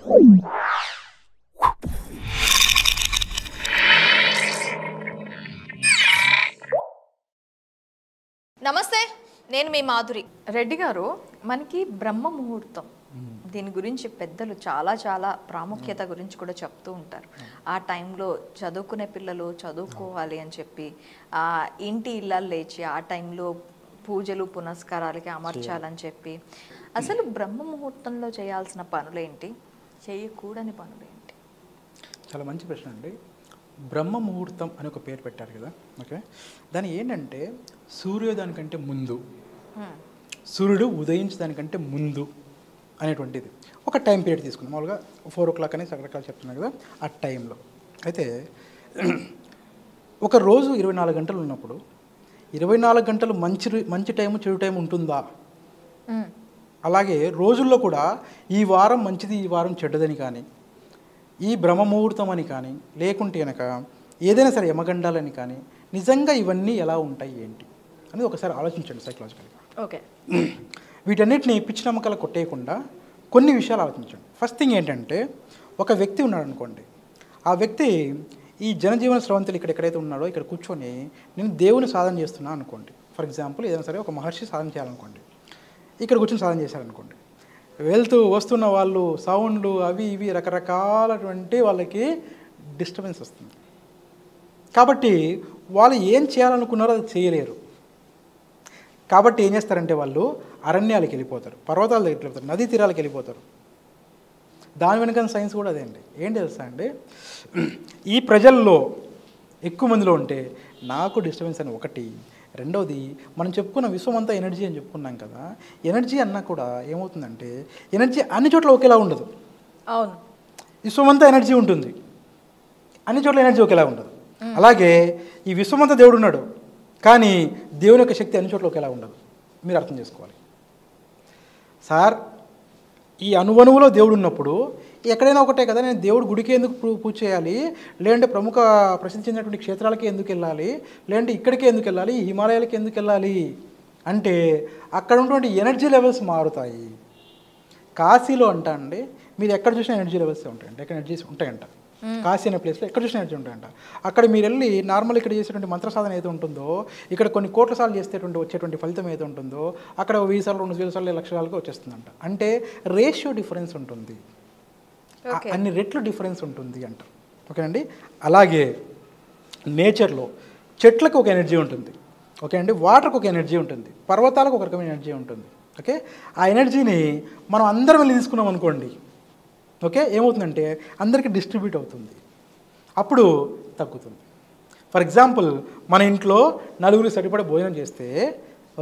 నమస్తే, నేను మీ మాధురి. రెడ్డి గారు, మనకి బ్రహ్మ ముహూర్తం దీని గురించి పెద్దలు చాలా ప్రాముఖ్యత గురించి కూడా చెప్తూ ఉంటారు. ఆ టైంలో చదువుకునే పిల్లలు చదువుకోవాలి అని చెప్పి ఇంటి ఇళ్ళలు లేచి ఆ టైంలో పూజలు పునస్కారాలకి అమర్చాలని చెప్పి, అసలు బ్రహ్మ ముహూర్తంలో చేయాల్సిన పనులేంటి, చేయకూడని పనులేంటి? చాలా మంచి ప్రశ్న అండి. బ్రహ్మ ముహూర్తం అని ఒక పేరు పెట్టారు కదా, ఓకే. దాని ఏంటంటే సూర్యోదయానికంటే ముందు, సూర్యుడు ఉదయించడానికంటే ముందు అనేటువంటిది ఒక టైం పీరియడ్ తీసుకుందాం. మామూలుగా 4 o'clock అనేసి రకరకాలు చెప్తున్నాను కదా, ఆ టైంలో అయితే ఒక రోజు 24 గంటలు ఉన్నప్పుడు 24 గంటలు మంచి టైము చెడు టైం ఉంటుందా? అలాగే రోజుల్లో కూడా ఈ వారం మంచిది, ఈ వారం చెడ్డదని కానీ, ఈ బ్రహ్మముహూర్తం అని కానీ, లేకుంటే కనుక ఏదైనా సరే యమగండాలని కానీ, నిజంగా ఇవన్నీ ఎలా ఉంటాయి ఏంటి అనేది ఒకసారి ఆలోచించండి సైకలాజికల్గా. ఓకే. వీటన్నిటిని పిచ్చి నమ్మకాలు కొట్టేయకుండా కొన్ని విషయాలు ఆలోచించండి. ఫస్ట్ థింగ్ ఏంటంటే, ఒక వ్యక్తి ఉన్నాడు అనుకోండి, ఆ వ్యక్తి ఈ జనజీవన స్రవంతులు ఎక్కడైతే ఉన్నాడో ఇక్కడ కూర్చొని నేను దేవుని సాధన చేస్తున్నా అనుకోండి. ఫర్ ఎగ్జాంపుల్ ఏదైనా సరే ఒక మహర్షి సాధన చేయాలనుకోండి, ఇక్కడ కూర్చొని సాధన చేశారనుకోండి, వెళ్తూ వస్తున్న వాళ్ళు సౌండ్లు అవి ఇవి రకరకాలటువంటి వాళ్ళకి డిస్టర్బెన్స్ వస్తుంది. కాబట్టి వాళ్ళు ఏం చేయాలనుకున్నారో అది చేయలేరు. కాబట్టి ఏం చేస్తారంటే వాళ్ళు అరణ్యాలకు వెళ్ళిపోతారు, పర్వతాల దగ్గరికి వెళ్ళిపోతారు, నదీ తీరాలకు వెళ్ళిపోతారు. దాని వెనుక సైన్స్ కూడా అదే అండి. ఏం తెలుసా అండి, ఈ ప్రజల్లో ఎక్కువ మందిలో ఉంటే నాకు డిస్టర్బెన్స్ అని ఒకటి, రెండవది మనం చెప్పుకున్న విశ్వం అంతా ఎనర్జీ అని చెప్పుకున్నాం కదా, ఎనర్జీ అన్నా కూడా ఏమవుతుందంటే ఎనర్జీ అన్ని చోట్ల ఒకేలా ఉండదు. అవును, విశ్వం అంతా ఎనర్జీ ఉంటుంది, అన్ని చోట్ల ఎనర్జీ ఒకేలా ఉండదు. అలాగే ఈ విశ్వం అంతా దేవుడు ఉన్నాడు, కానీ దేవుని యొక్క శక్తి అన్ని చోట్ల ఒకేలా ఉండదు. మీరు అర్థం చేసుకోవాలి సార్. ఈ అణువణువులో దేవుడు ఉన్నప్పుడు ఎక్కడైనా ఒకటే కదా, నేను దేవుడు గుడికి ఎందుకు పూజ చేయాలి, లేదంటే ప్రముఖ ప్రసిద్ధి చెందినటువంటి క్షేత్రాలకి ఎందుకు వెళ్ళాలి, లేదంటే ఇక్కడికి ఎందుకు వెళ్ళాలి, హిమాలయాలకి ఎందుకు వెళ్ళాలి అంటే అక్కడ ఉన్నటువంటి ఎనర్జీ లెవెల్స్ మారుతాయి. కాశీలో అంట అండి, మీరు ఎక్కడ చూసినా ఎనర్జీ లెవెల్స్ ఉంటాయంట, ఎక్కడ ఎనర్జీస్ ఉంటాయంట. కాశీ అనే ప్లేస్లో ఎక్కడ చూసినా ఎనర్జీ ఉంటాయంట. అక్కడ మీరు వెళ్ళి నార్మల్ ఇక్కడ చేసేటువంటి మంత్ర సాధన ఏదో ఉంటుందో, ఇక్కడ కొన్ని కోట్ల సార్లు వచ్చేటువంటి ఫలితం ఏదో ఉంటుందో, అక్కడ 1000 సార్లు 2000 సార్లు లక్షలకు వచ్చేస్తుందంట. అంటే రేషియో డిఫరెన్స్ ఉంటుంది, అన్ని రెట్లు డిఫరెన్స్ ఉంటుంది అంట. ఓకేనండి. అలాగే నేచర్లో చెట్లకు ఒక ఎనర్జీ ఉంటుంది, ఓకే అండి, వాటర్కి ఒక ఎనర్జీ ఉంటుంది, పర్వతాలకు ఒక రకమైన ఎనర్జీ ఉంటుంది. ఓకే, ఆ ఎనర్జీని మనం అందరం వెళ్ళి తీసుకున్నాం అనుకోండి, ఓకే, ఏమవుతుందంటే అందరికీ డిస్ట్రిబ్యూట్ అవుతుంది, అప్పుడు తగ్గుతుంది. ఫర్ ఎగ్జాంపుల్ మన ఇంట్లో నలుగురు సరిపడా భోజనం చేస్తే,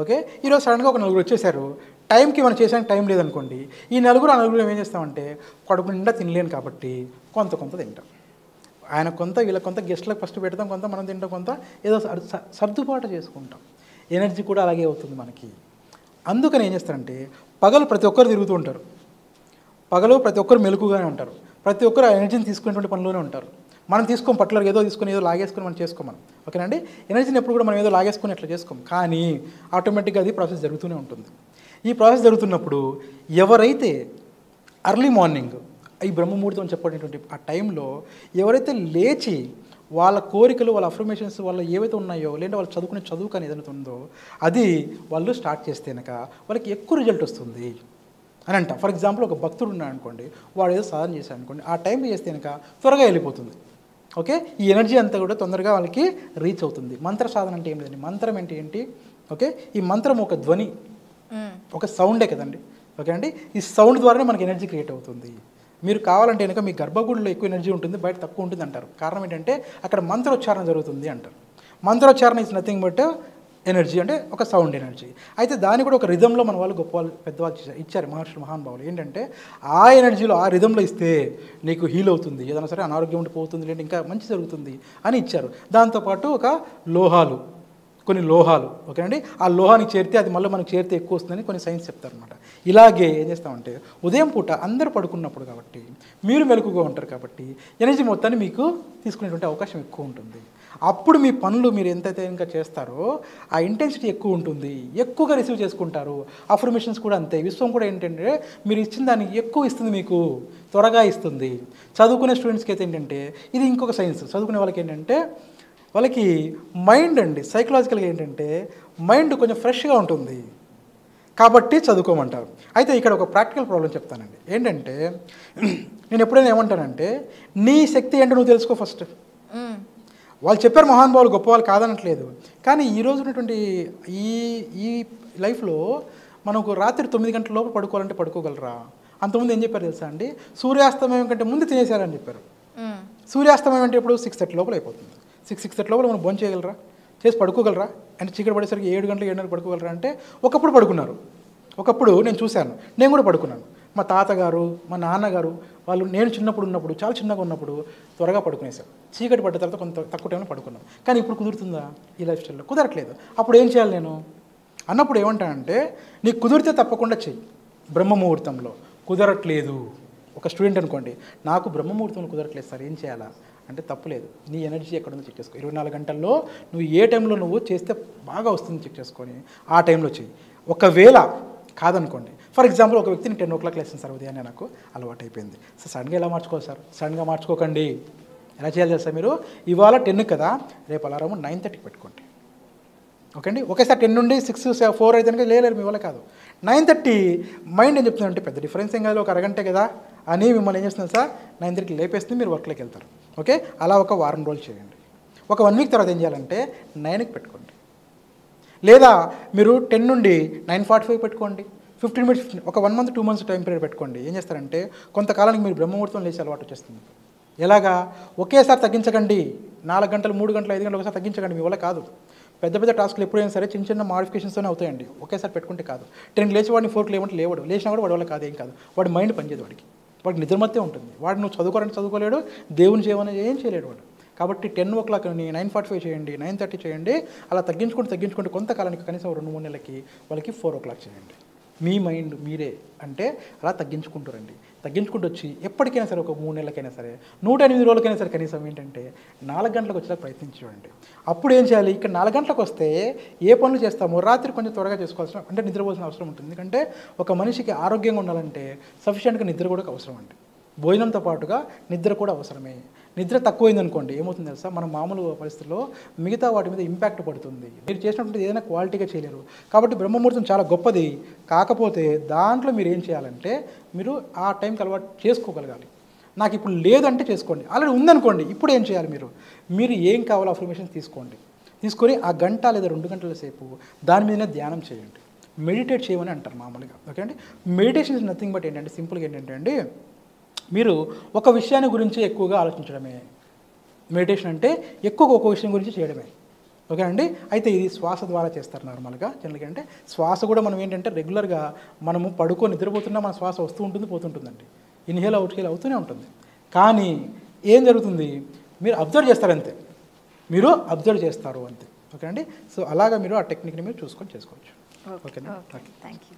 ఓకే, ఈరోజు సడన్గా ఒక నలుగురు వచ్చేసారు, టైంకి మనం చేసానికి టైం లేదనుకోండి, ఈ నలుగురు ఏం చేస్తామంటే కడుపు నిండా తినలేను కాబట్టి కొంత తింటాం. ఆయన కొంత వీళ్ళ కొంత గెస్ట్లకు ఫస్ట్ పెడతాం, కొంత మనం తింటాం, కొంత ఏదో సర్దుబాటు చేసుకుంటాం. ఎనర్జీ కూడా అలాగే అవుతుంది మనకి. అందుకని ఏం చేస్తారంటే పగలు ప్రతి ఒక్కరు తిరుగుతూ ఉంటారు, పగలు ప్రతి ఒక్కరు మెలకుగానే ఉంటారు, ప్రతి ఒక్కరు ఆ ఎనర్జీని తీసుకునేటువంటి పనిలోనే ఉంటారు. మనం తీసుకోం పర్టికులర్గా ఏదో తీసుకొని ఏదో లాగేసుకొని మనం చేసుకోమని, ఓకేనండి. ఎనర్జీని ఎప్పుడు కూడా మనం ఏదో లాగేసుకొని అట్లా చేసుకోం, కానీ ఆటోమేటిక్గా అది ప్రాసెస్ జరుగుతూనే ఉంటుంది. ఈ ప్రాసెస్ జరుగుతున్నప్పుడు ఎవరైతే అర్లీ మార్నింగ్ ఈ బ్రహ్మముహూర్తం చెప్పేటువంటి ఆ టైంలో ఎవరైతే లేచి వాళ్ళ కోరికలు, వాళ్ళ అఫర్మేషన్స్, వాళ్ళ ఏవైతే ఉన్నాయో, లేదంటే వాళ్ళు చదువుకునే చదువు కానీ ఏదైతే ఉందో అది వాళ్ళు స్టార్ట్ చేస్తే కనుక వాళ్ళకి ఎక్కువ రిజల్ట్ వస్తుంది అని అంట. ఫర్ ఎగ్జాంపుల్ ఒక భక్తుడు ఉన్నాడు అనుకోండి, వాడు ఏదో సాధన చేశాడు అనుకోండి, ఆ టైంలో చేస్తే కనుక త్వరగా వెళ్ళిపోతుంది. ఓకే, ఈ ఎనర్జీ అంతా కూడా తొందరగా వాళ్ళకి రీచ్ అవుతుంది. మంత్ర సాధన అంటే ఏం లేదండి, మంత్రం అంటే ఏంటి, ఓకే, ఈ మంత్రం ఒక ధ్వని, ఒక సౌండే కదండి, ఓకే అండి. ఈ సౌండ్ ద్వారానే మనకి ఎనర్జీ క్రియేట్ అవుతుంది. మీరు కావాలంటే కనుక మీ గర్భగుడిలో ఎక్కువ ఎనర్జీ ఉంటుంది, బయట తక్కువ ఉంటుంది అంటారు. కారణం ఏంటంటే అక్కడ మంత్రోచ్చారణ జరుగుతుంది అంటారు. మంత్రోచ్చారణ ఇస్ నథింగ్ బట్ ఎనర్జీ, అంటే ఒక సౌండ్ ఎనర్జీ. అయితే దాన్ని కూడా ఒక రిధంలో మన వాళ్ళు గొప్ప వాళ్ళు పెద్దవాళ్ళు ఇచ్చారు, మహర్షులు మహానుభావులు. ఏంటంటే ఆ ఎనర్జీలో ఆ రిధంలో ఇస్తే నీకు హీల్ అవుతుంది, ఏదైనా సరే అనారోగ్యం ఉండి పోతుంది, లేదంటే ఇంకా మంచి జరుగుతుంది అని ఇచ్చారు. దాంతోపాటు కొన్ని లోహాలు, ఓకే అండి, ఆ లోహానికి చేరితే అది మళ్ళీ మనకు చేరితే ఎక్కువ వస్తుందని కొన్ని సైన్స్ చెప్తారనమాట. ఇలాగే ఏం చేస్తామంటే ఉదయం పూట అందరూ పడుకున్నప్పుడు కాబట్టి మీరు మెలకుగా ఉంటారు కాబట్టి ఎనర్జీ మొత్తాన్ని మీకు తీసుకునేటువంటి అవకాశం ఎక్కువ ఉంటుంది. అప్పుడు మీ పనులు మీరు ఎంతైతే ఇంకా చేస్తారో ఆ ఇంటెన్సిటీ ఎక్కువ ఉంటుంది, ఎక్కువగా రిసీవ్ చేసుకుంటారు. అఫర్మేషన్స్ కూడా అంతే. విశ్వం కూడా ఏంటంటే మీరు ఇచ్చిన దానికి ఎక్కువ ఇస్తుంది, మీకు త్వరగా ఇస్తుంది. చదువుకునే స్టూడెంట్స్కి అయితే ఏంటంటే ఇది ఇంకొక సైన్స్. చదువుకునే వాళ్ళకి ఏంటంటే వాళ్ళకి మైండ్ అండి సైకలాజికల్గా ఏంటంటే మైండ్ కొంచెం ఫ్రెష్గా ఉంటుంది కాబట్టి చదువుకోమంటారు. అయితే ఇక్కడ ఒక ప్రాక్టికల్ ప్రాబ్లం చెప్తానండి. ఏంటంటే నేను ఎప్పుడైనా ఏమంటానంటే నీ శక్తి ఏంటో నువ్వు తెలుసుకో ఫస్ట్. వాళ్ళు చెప్పారు మహానుభావులు గొప్పవాళ్ళు కాదనట్లేదు, కానీ ఈరోజు ఉన్నటువంటి ఈ ఈ లైఫ్లో మనకు రాత్రి 9 గంటల లోపు పడుకోవాలంటే పడుకోగలరా? అంతకుముందు ఏం చెప్పారు తెలుసా అండి, సూర్యాస్తమయం కంటే ముందు తినేశారని చెప్పారు. సూర్యాస్తమయం అంటే ఇప్పుడు 6:30 లోపల అయిపోతుంది. 6:30 లోపల మనం భోజనం చేయగలరా? చేసి పడుకోగలరా? అంటే చీకటి పడేసరికి 7 గంటలు 7:30 పడుకోగలరా అంటే ఒకప్పుడు పడుకున్నారు. ఒకప్పుడు నేను చూశాను, నేను కూడా పడుకున్నాను. మా తాతగారు మా నాన్నగారు వాళ్ళు నేను చిన్నప్పుడు ఉన్నప్పుడు చాలా చిన్నగా ఉన్నప్పుడు త్వరగా పడుకునేసారు. చీకటి పడ్డ తర్వాత కొంత తక్కువ టైంలో పడుకున్నాం. కానీ ఇప్పుడు కుదురుతుందా ఈ లైఫ్ స్టైల్లో? కుదరట్లేదు. అప్పుడు ఏం చేయాలి నేను అన్నప్పుడు ఏమంటానంటే నీకు కుదిరితే తప్పకుండా చెయ్యి బ్రహ్మముహూర్తంలో. కుదరట్లేదు ఒక స్టూడెంట్ అనుకోండి, నాకు బ్రహ్మముహూర్తంలో కుదరట్లేదు సార్ ఏం చేయాలా అంటే తప్పులేదు. నీ ఎనర్జీ ఎక్కడ ఉందో చెక్ చేసుకో. 24 గంటల్లో నువ్వు ఏ టైంలో నువ్వు చేస్తే బాగా వస్తుంది చెక్ చేసుకొని ఆ టైంలో చెయ్యి. ఒకవేళ కాదనుకోండి, ఫర్ ఎగ్జాంపుల్ ఒక వ్యక్తిని 10 o'clock లేస్తాను సార్ ఉదయాన్నే నాకు అలవాటు అయిపోయింది సార్, సడన్గా ఎలా మార్చుకోవాలి సార్? సడన్గా మార్చుకోకండి. ఎలా చేయాలి తెలుసా? మీరు ఇవాళ 10 కదా, రేపు అలారం 9:30కి పెట్టుకోండి. ఓకే అండి, ఒకేసారి 10 నుండి 6, 4 అయితే కనుక లేలేరు మీ వల్ల కాదు. 9:30 మైండ్ ఏం చెప్తుందంటే పెద్ద డిఫరెన్స్ ఏం కాదు, ఒక అరగంటే కదా అని మిమ్మల్ని ఏం చేస్తుంది సార్ 9:30కి లేపేస్తుంది, మీరు వర్క్లోకి వెళ్తారు. ఓకే, అలా ఒక వారం రోజులు చేయండి. ఒక 1 week తర్వాత ఏం చేయాలంటే 9కి పెట్టుకోండి. లేదా మీరు 10 నుండి 9:45 పెట్టుకోండి. 15 minutes ఒక 1 month 2 months టైం పీరియడ్ పెట్టుకోండి. ఏం చేస్తారంటే కొంతకాలానికి మీరు బ్రహ్మముహూర్తం లేచి అలవాటు వచ్చేస్తుంది. ఎలాగా? ఒకేసారి తగ్గించకండి. 4 గంటలు 3 గంటలు 5 గంటలు ఒకసారి తగ్గించకండి, మీ వల్ల కాదు. పెద్ద పెద్ద టాస్క్లు ఎప్పుడైనా సరే చిన్న చిన్న మాడిఫికేషన్స్తోనే అవుతాయండి. ఒకేసారి పెట్టుకుంటే కాదు. 10 లేచి వాడిని 4 లేవంటే లేవాడు, లేచినా కూడా వాడి వల్ల కాదు, ఏం కాదు. వాడి మైండ్ పనిచేయదు, వాడికి నిద్రమత్తే ఉంటుంది. వాడు నువ్వు చదువుకోవాలంటే చదువుకోలేడు, దేవుని చేయమని ఏం చేయలేడు వాడు. కాబట్టి 10 o'clock 9:45 చేయండి, 9:30 చేయండి. అలా తగ్గించుకుంటూ కొంతకాలానికి కనీసం 2-3 నెలలకి వాళ్ళకి 4 o'clock చేయండి. మీ మైండ్ మీరే అంటే అలా తగ్గించుకుంటూ వచ్చి ఎప్పటికైనా సరే ఒక 3 నెలలకైనా సరే 108 రోజులకైనా సరే కనీసం ఏంటంటే 4 గంటలకు వచ్చేలా ప్రయత్నించండి. అప్పుడు ఏం చేయాలి? ఇక్కడ 4 గంటలకు వస్తే ఏ పనులు చేస్తామో రాత్రి కొంచెం త్వరగా చేసుకోవాల్సిన అంటే నిద్రపోవాల్సిన అవసరం ఉంటుంది. ఎందుకంటే ఒక మనిషికి ఆరోగ్యంగా ఉండాలంటే సఫిషియెంట్గా నిద్ర కూడా అవసరం అండి. భోజనంతో పాటుగా నిద్ర కూడా అవసరమే. నిద్ర తక్కువైందనుకోండి ఏమవుతుంది తెలుసా, మన మామూలు పరిస్థితుల్లో మిగతా వాటి మీద ఇంపాక్ట్ పడుతుంది. మీరు చేసినటువంటి ఏదైనా క్వాలిటీగా చేయలేరు. కాబట్టి బ్రహ్మముహూర్తం చాలా గొప్పది. కాకపోతే దాంట్లో మీరు ఏం చేయాలంటే మీరు ఆ టైంకి అలవాటు చేసుకోగలగాలి. నాకు ఇప్పుడు లేదంటే చేసుకోండి. ఆల్రెడీ ఉందనుకోండి, ఇప్పుడు ఏం చేయాలి? మీరు ఏం కావాలో అఫర్మేషన్స్ తీసుకొని ఆ గంట లేదా 2 గంటల సేపు దాని మీదనే ధ్యానం చేయండి. మెడిటేట్ చేయమని అంటారు మామూలుగా. ఓకే అండి, మెడిటేషన్ ఇస్ నథింగ్ బట్ ఏంటంటే సింపుల్గా ఏంటంటే అండి మీరు ఒక విషయాన్ని గురించి ఎక్కువగా ఆలోచించడమే. మెడిటేషన్ అంటే ఎక్కువగా ఒక విషయం గురించి చేయడమే. ఓకే అండి, అయితే ఇది శ్వాస ద్వారా చేస్తారు నార్మల్గా. జనరల్గా అంటే శ్వాస కూడా మనం ఏంటంటే రెగ్యులర్గా మనము నిద్రపోతున్నా మన శ్వాస వస్తూ ఉంటుంది పోతుంటుందండి. ఇన్హేల్ అవుట్హేల్ అవుతూనే ఉంటుంది. కానీ ఏం జరుగుతుంది? మీరు అబ్జర్వ్ చేస్తారు అంతే. ఓకే అండి, సో అలాగా మీరు ఆ టెక్నిక్ని మీరు చూసుకొని చేసుకోవచ్చు. ఓకేనా? Thank you.